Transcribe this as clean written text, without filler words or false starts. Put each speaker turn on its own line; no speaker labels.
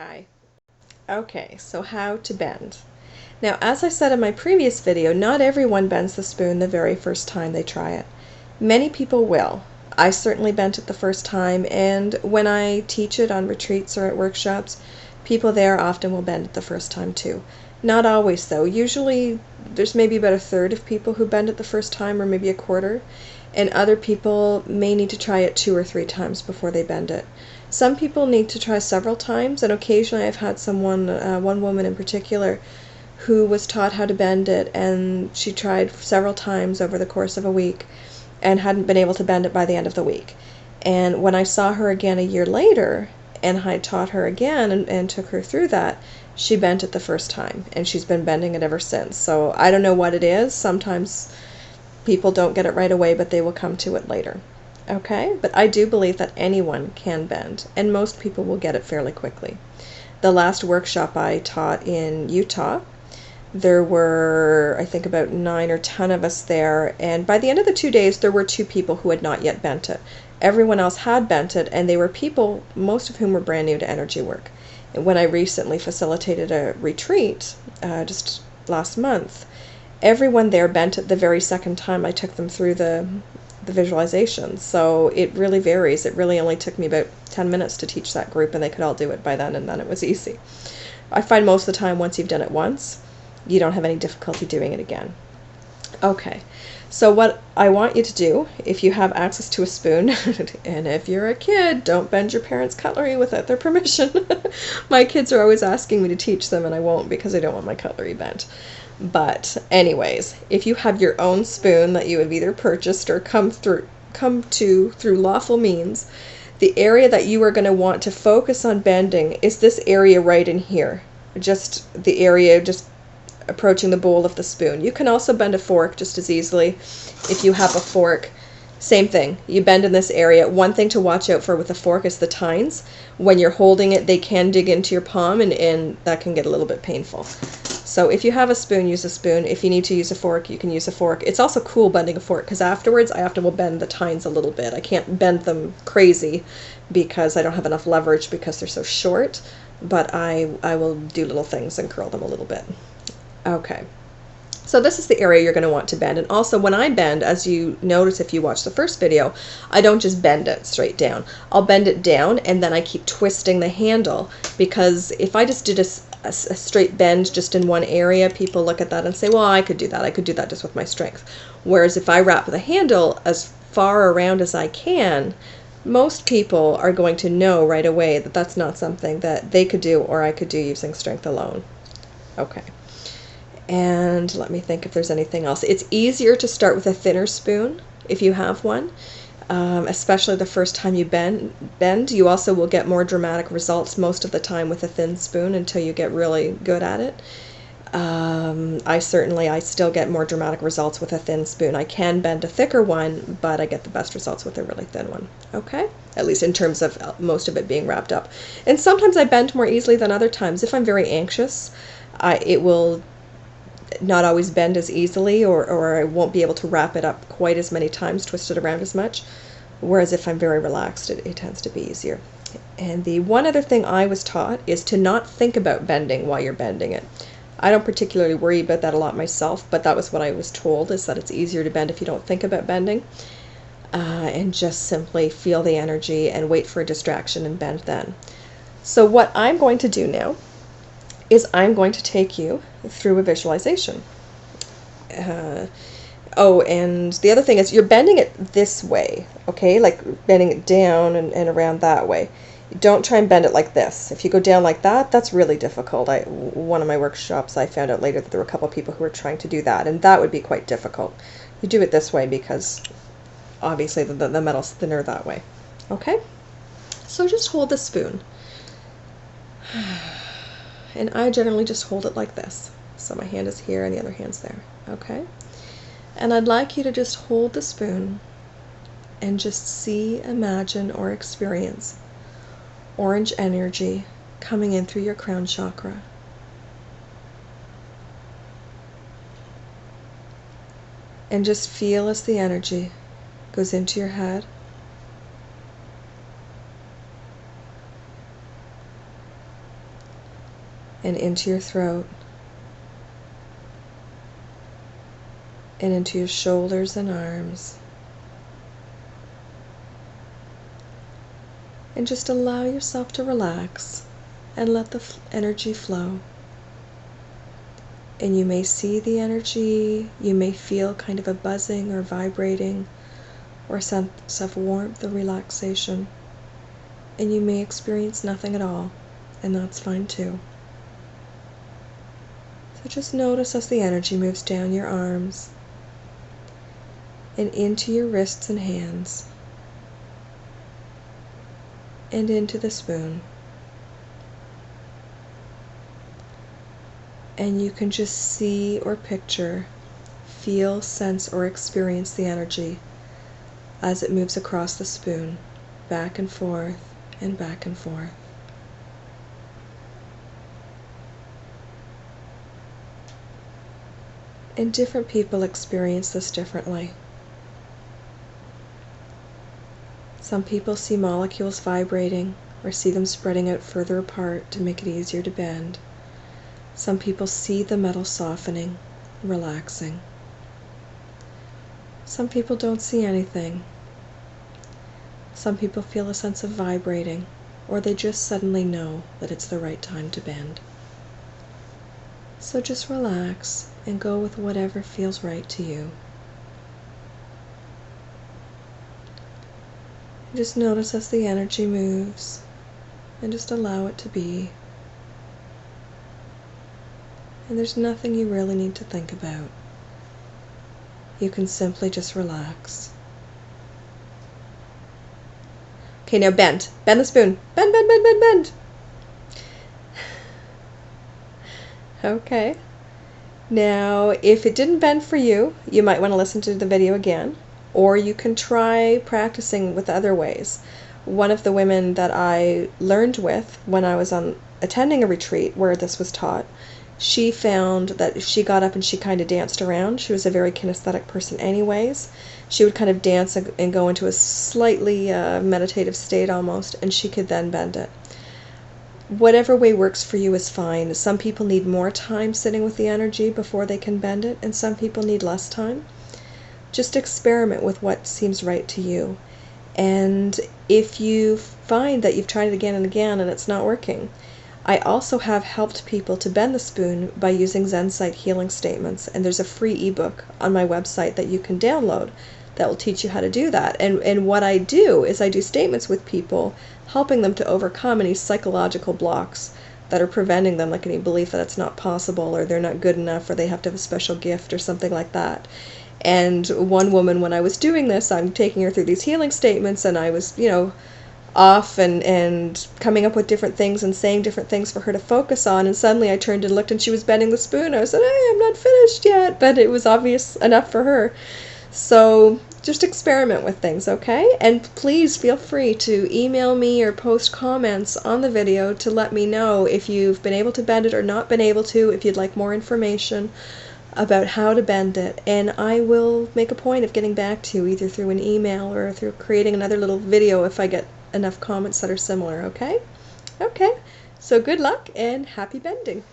Hi. Okay, so how to bend. Now, as I said in my previous video, not everyone bends the spoon the very first time they try it. Many people will. I certainly bent it the first time, and when I teach it on retreats or at workshops, people there often will bend it the first time too. Not always though. Usually there's maybe about a third of people who bend it the first time, or maybe a quarter, and other people may need to try it 2 or 3 times before they bend it. Some people need to try several times, and occasionally I've had one woman in particular, who was taught how to bend it, and she tried several times over the course of a week and hadn't been able to bend it by the end of the week. And when I saw her again a year later, and I taught her again and took her through that, she bent it the first time, and she's been bending it ever since. So I don't know what it is. Sometimes people don't get it right away, but they will come to it later. Okay, but I do believe that anyone can bend, and most people will get it fairly quickly. The last workshop I taught in Utah, there were, I think, about 9 or 10 of us there, and by the end of the 2 days, there were 2 people who had not yet bent it. Everyone else had bent it, and they were people, most of whom were brand new to energy work. And when I recently facilitated a retreat, just last month, everyone there bent it the very second time I took them through the visualization. So it really varies. It really only took me about 10 minutes to teach that group, and they could all do it by then, and then it was easy. I find most of the time once you've done it once, you don't have any difficulty doing it again. Okay, so what I want you to do, if you have access to a spoon, and if you're a kid, don't bend your parents' cutlery without their permission. My kids are always asking me to teach them, and I won't because I don't want my cutlery bent. But anyways, if you have your own spoon that you have either purchased or come to through lawful means, the area that you are going to want to focus on bending is this area right in here. Just the area just approaching the bowl of the spoon. You can also bend a fork just as easily if you have a fork. Same thing. You bend in this area. One thing to watch out for with a fork is the tines. When you're holding it, they can dig into your palm, and that can get a little bit painful. So if you have a spoon, use a spoon. If you need to use a fork, you can use a fork. It's also cool bending a fork because afterwards I often will bend the tines a little bit. I can't bend them crazy because I don't have enough leverage because they're so short, but I will do little things and curl them a little bit. Okay. So this is the area you're going to want to bend. And also when I bend, as you notice if you watch the first video, I don't just bend it straight down. I'll bend it down and then I keep twisting the handle, because if I just did a straight bend just in one area, people look at that and say, well, I could do that. I could do that just with my strength. Whereas if I wrap the handle as far around as I can, most people are going to know right away that that's not something that they could do or I could do using strength alone. Okay. And let me think if there's anything else. It's easier to start with a thinner spoon if you have one, especially the first time you bend. You also will get more dramatic results most of the time with a thin spoon until you get really good at it. I still get more dramatic results with a thin spoon. I can bend a thicker one, but I get the best results with a really thin one. Okay? At least in terms of most of it being wrapped up. And sometimes I bend more easily than other times. If I'm very anxious, it will not always bend as easily, or I won't be able to wrap it up quite as many times, twist it around as much. Whereas if I'm very relaxed, it tends to be easier. And the one other thing I was taught is to not think about bending while you're bending it. I don't particularly worry about that a lot myself, but that was what I was told, is that it's easier to bend if you don't think about bending, and just simply feel the energy and wait for a distraction and bend then. So what I'm going to do now is I'm going to take you through a visualization. Oh, and the other thing is you're bending it this way, okay? Like bending it down and around that way. Don't try and bend it like this. If you go down like that, that's really difficult. One of my workshops, I found out later that there were a couple of people who were trying to do that, and that would be quite difficult. You do it this way because obviously the metal's thinner that way. Okay? So just hold the spoon. And I generally just hold it like this. So my hand is here and the other hand's there. Okay? And I'd like you to just hold the spoon and just see, imagine, or experience orange energy coming in through your crown chakra. And just feel as the energy goes into your head, and into your throat, and into your shoulders and arms. And just allow yourself to relax and let the energy flow. And you may see the energy, you may feel kind of a buzzing or vibrating or a sense of warmth or relaxation, and you may experience nothing at all, and that's fine too. So just notice as the energy moves down your arms and into your wrists and hands and into the spoon. And you can just see or picture, feel, sense, or experience the energy as it moves across the spoon, back and forth and back and forth. And different people experience this differently. Some people see molecules vibrating or see them spreading out further apart to make it easier to bend. Some people see the metal softening, relaxing. Some people don't see anything. Some people feel a sense of vibrating, or they just suddenly know that it's the right time to bend. So just relax and go with whatever feels right to you. Just notice as the energy moves, and just allow it to be. And there's nothing you really need to think about. You can simply just relax. Okay, now bend. Bend the spoon. Bend, bend, bend, bend, bend. Okay. Now, if it didn't bend for you, you might want to listen to the video again, or you can try practicing with other ways. One of the women that I learned with when I was attending a retreat where this was taught, she found that if she got up and she kind of danced around, she was a very kinesthetic person anyways, she would kind of dance and go into a slightly meditative state almost, and she could then bend it. Whatever way works for you is fine. Some people need more time sitting with the energy before they can bend it, and some people need less time. Just experiment with what seems right to you. And if you find that you've tried it again and again and it's not working, I also have helped people to bend the spoon by using Zensight healing statements, and there's a free ebook on my website that you can download that will teach you how to do that. And what I do is I do statements with people, helping them to overcome any psychological blocks that are preventing them, like any belief that it's not possible, or they're not good enough, or they have to have a special gift or something like that. And one woman, when I was doing this, I'm taking her through these healing statements, and I was, off and coming up with different things and saying different things for her to focus on, and suddenly I turned and looked and she was bending the spoon. I said, hey, I'm not finished yet, but it was obvious enough for her. So just experiment with things, okay? And please feel free to email me or post comments on the video to let me know if you've been able to bend it or not been able to, if you'd like more information about how to bend it, and I will make a point of getting back to you either through an email or through creating another little video if I get enough comments that are similar, okay? Okay, so good luck and happy bending.